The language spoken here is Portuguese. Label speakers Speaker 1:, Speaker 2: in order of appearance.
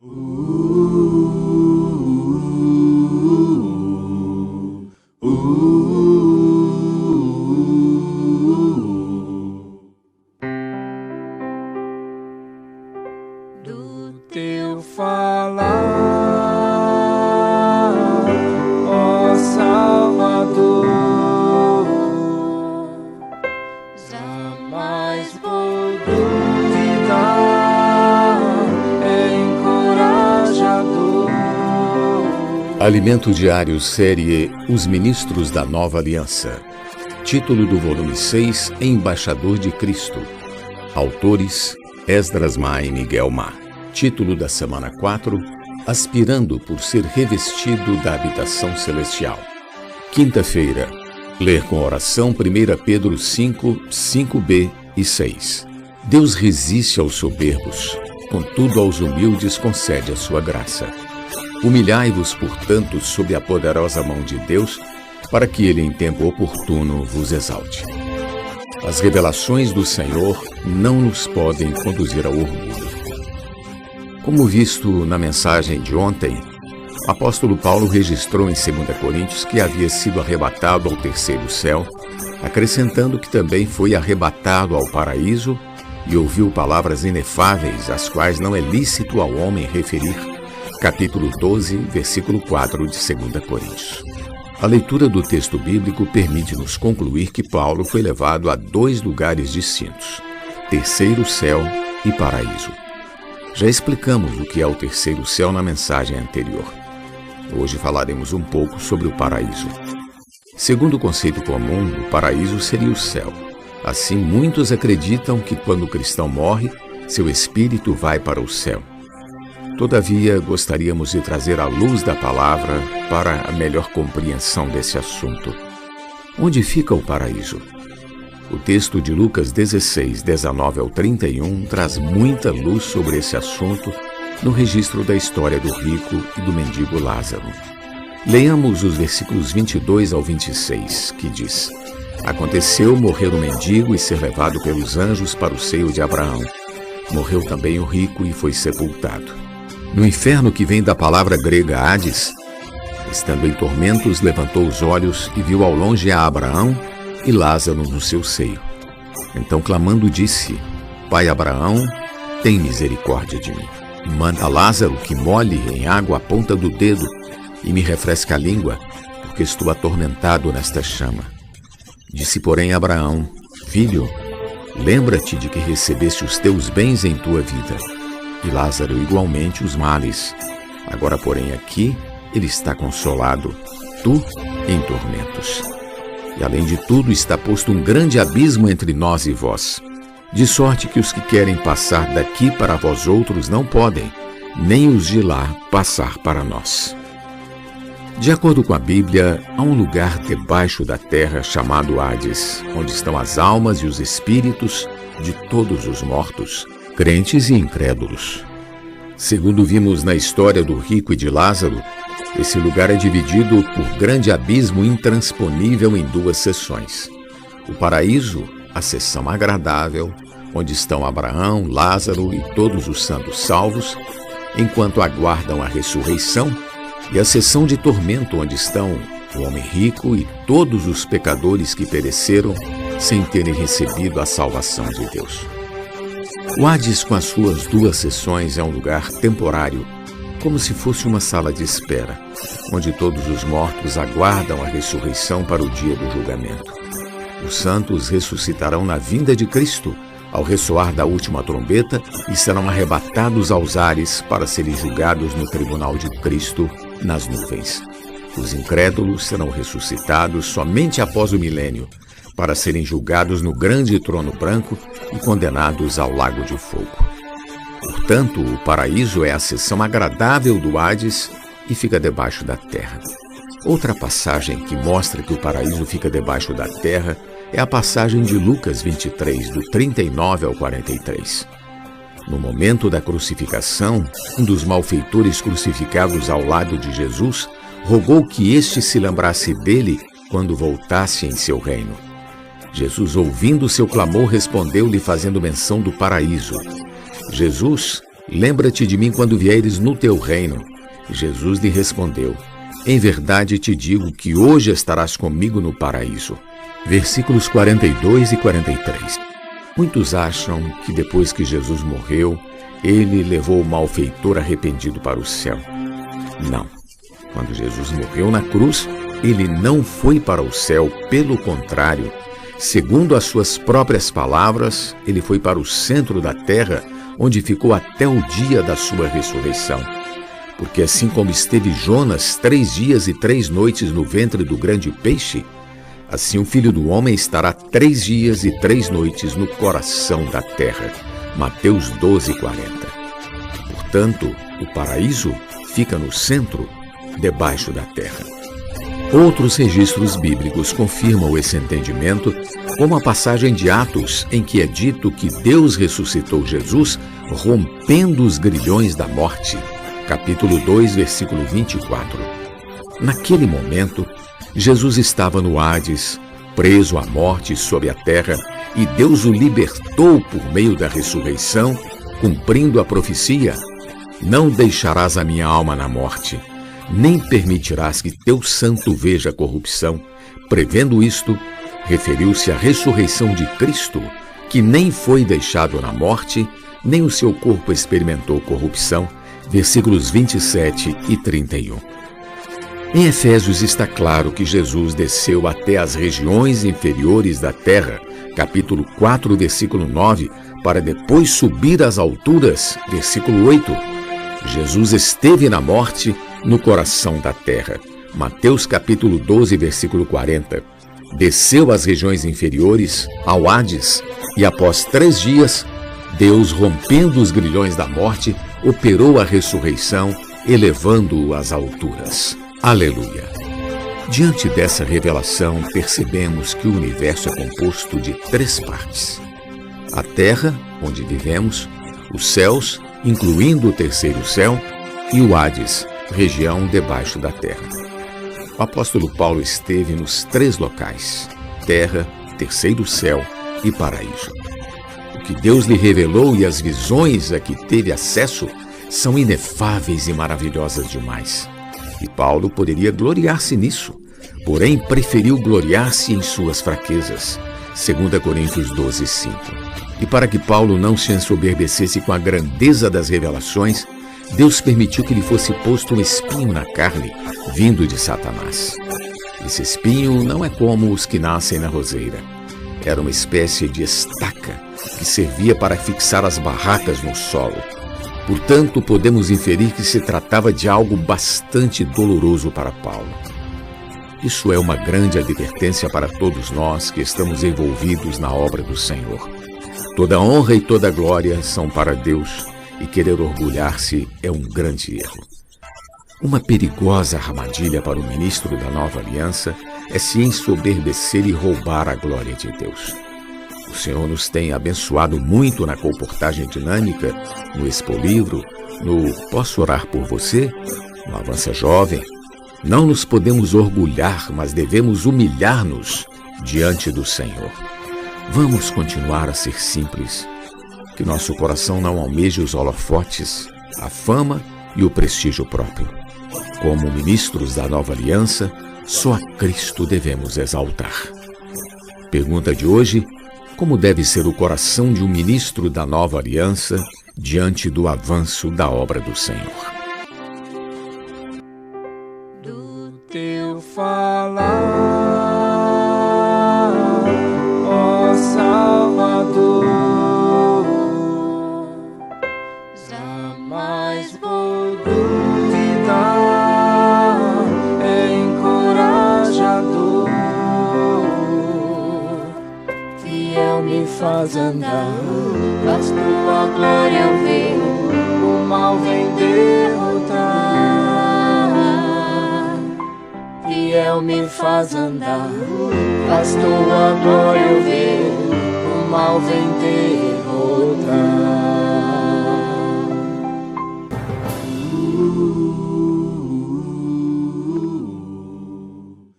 Speaker 1: Do teu falar, ó Salvador, jamais vou duvidar, é encorajador.
Speaker 2: Alimento Diário, série Os Ministros da Nova Aliança. Título do volume 6, Embaixador de Cristo. Autores Esdras Má e Miguel Má. Título da semana 4, Aspirando por ser revestido da habitação celestial. Quinta-feira, ler com oração 1 Pedro 5, 5b e 6. Deus resiste aos soberbos, contudo aos humildes concede a sua graça. Humilhai-vos, portanto, sob a poderosa mão de Deus, para que ele em tempo oportuno vos exalte. As revelações do Senhor não nos podem conduzir ao orgulho. Como visto na mensagem de ontem, o apóstolo Paulo registrou em 2 Coríntios que havia sido arrebatado ao terceiro céu, acrescentando que também foi arrebatado ao paraíso e ouviu palavras inefáveis, as quais não é lícito ao homem referir. Capítulo 12, versículo 4 de 2 Coríntios. A leitura do texto bíblico permite-nos concluir que Paulo foi levado a dois lugares distintos, terceiro céu e paraíso. Já explicamos o que é o terceiro céu na mensagem anterior. Hoje falaremos um pouco sobre o paraíso. Segundo o conceito comum, o paraíso seria o céu. Assim, muitos acreditam que quando o cristão morre, seu espírito vai para o céu. Todavia, gostaríamos de trazer a luz da palavra para a melhor compreensão desse assunto. Onde fica o paraíso? O texto de Lucas 16, 19 ao 31 traz muita luz sobre esse assunto no registro da história do rico e do mendigo Lázaro. Leiamos os versículos 22 ao 26, que diz: Aconteceu morrer o mendigo e ser levado pelos anjos para o seio de Abraão. Morreu também o rico e foi sepultado. No inferno, que vem da palavra grega Hades, estando em tormentos, levantou os olhos e viu ao longe a Abraão e Lázaro no seu seio. Então, clamando, disse: Pai Abraão, tem misericórdia de mim. Manda Lázaro que molhe em água a ponta do dedo e me refresque a língua, porque estou atormentado nesta chama. Disse, porém, Abraão: Filho, lembra-te de que recebeste os teus bens em tua vida, e Lázaro igualmente os males. Agora, porém, aqui ele está consolado, tu em tormentos. E além de tudo está posto um grande abismo entre nós e vós, de sorte que os que querem passar daqui para vós outros não podem, nem os de lá passar para nós. De acordo com a Bíblia, há um lugar debaixo da terra chamado Hades, onde estão as almas e os espíritos de todos os mortos, crentes e incrédulos. Segundo vimos na história do rico e de Lázaro, esse lugar é dividido por grande abismo intransponível em duas seções. O paraíso, a seção agradável, onde estão Abraão, Lázaro e todos os santos salvos, enquanto aguardam a ressurreição, e a seção de tormento, onde estão o homem rico e todos os pecadores que pereceram sem terem recebido a salvação de Deus. O Hades, com as suas duas seções, é um lugar temporário, como se fosse uma sala de espera, onde todos os mortos aguardam a ressurreição para o dia do julgamento. Os santos ressuscitarão na vinda de Cristo, ao ressoar da última trombeta, e serão arrebatados aos ares para serem julgados no tribunal de Cristo nas nuvens. Os incrédulos serão ressuscitados somente após o milênio, para serem julgados no grande trono branco e condenados ao lago de fogo. Portanto, o paraíso é a seção agradável do Hades e fica debaixo da terra. Outra passagem que mostra que o paraíso fica debaixo da terra é a passagem de Lucas 23, do 39 ao 43. No momento da crucificação, um dos malfeitores crucificados ao lado de Jesus rogou que este se lembrasse dele quando voltasse em seu reino. Jesus, ouvindo seu clamor, respondeu-lhe fazendo menção do paraíso. Jesus, Lembra-te de mim quando vieres no teu reino. Jesus lhe respondeu: em verdade te digo que hoje estarás comigo no paraíso. Versículos 42 e 43. Muitos acham que depois que Jesus morreu, ele levou o malfeitor arrependido para o céu. Não. Quando Jesus morreu na cruz, ele não foi para o céu, pelo contrário. Segundo as suas próprias palavras, ele foi para o centro da terra, onde ficou até o dia da sua ressurreição. Porque assim como esteve Jonas 3 dias e 3 noites no ventre do grande peixe, assim o Filho do Homem estará 3 dias e 3 noites no coração da terra. Mateus 12:40. Portanto, o paraíso fica no centro, debaixo da terra. Outros registros bíblicos confirmam esse entendimento, como a passagem de Atos, em que é dito que Deus ressuscitou Jesus, rompendo os grilhões da morte. Capítulo 2, versículo 24. Naquele momento, Jesus estava no Hades, preso à morte sob a terra, e Deus o libertou por meio da ressurreição, cumprindo a profecia: não deixarás a minha alma na morte, nem permitirás que teu santo veja corrupção. Prevendo isto, referiu-se à ressurreição de Cristo, que nem foi deixado na morte, nem o seu corpo experimentou corrupção. Versículos 27 e 31. Em Efésios está claro que Jesus desceu até as regiões inferiores da terra, capítulo 4, versículo 9, para depois subir às alturas, versículo 8. Jesus esteve na morte, no coração da terra, Mateus capítulo 12, versículo 40. Desceu às regiões inferiores, ao Hades, e após 3 dias, Deus, rompendo os grilhões da morte, operou a ressurreição, elevando-o às alturas. Aleluia! Diante dessa revelação, percebemos que o universo é composto de 3 partes: a terra, onde vivemos, os céus, incluindo o terceiro céu, e o Hades, região debaixo da terra. O apóstolo Paulo esteve nos 3 locais: terra, terceiro céu e paraíso. O que Deus lhe revelou e as visões a que teve acesso são inefáveis e maravilhosas demais. E Paulo poderia gloriar-se nisso, porém preferiu gloriar-se em suas fraquezas. 2 Coríntios 12, 5. E para que Paulo não se ensoberbecesse com a grandeza das revelações, Deus permitiu que lhe fosse posto um espinho na carne, vindo de Satanás. Esse espinho não é como os que nascem na roseira. Era uma espécie de estaca que servia para fixar as barracas no solo. Portanto, podemos inferir que se tratava de algo bastante doloroso para Paulo. Isso é uma grande advertência para todos nós que estamos envolvidos na obra do Senhor. Toda honra e toda glória são para Deus, e querer orgulhar-se é um grande erro. Uma perigosa armadilha para o ministro da Nova Aliança é se ensoberbecer e roubar a glória de Deus. O Senhor nos tem abençoado muito na comportagem dinâmica, no Expolivro, no Posso Orar por Você, no Avança Jovem. Não nos podemos orgulhar, mas devemos humilhar-nos diante do Senhor. Vamos continuar a ser simples, que nosso coração não almeje os holofotes, a fama e o prestígio próprio. Como ministros da Nova Aliança, só a Cristo devemos exaltar. Pergunta de hoje: como deve ser o coração de um ministro da Nova Aliança diante do avanço da obra do Senhor?
Speaker 1: Do teu falar, ó Salvador, jamais vou duvidar, é encorajador, fiel me faz andar, faz tua glória eu ver, o mal vem derrotar. Fiel me faz andar, faz tua glória eu ver, o mal vem derrotar.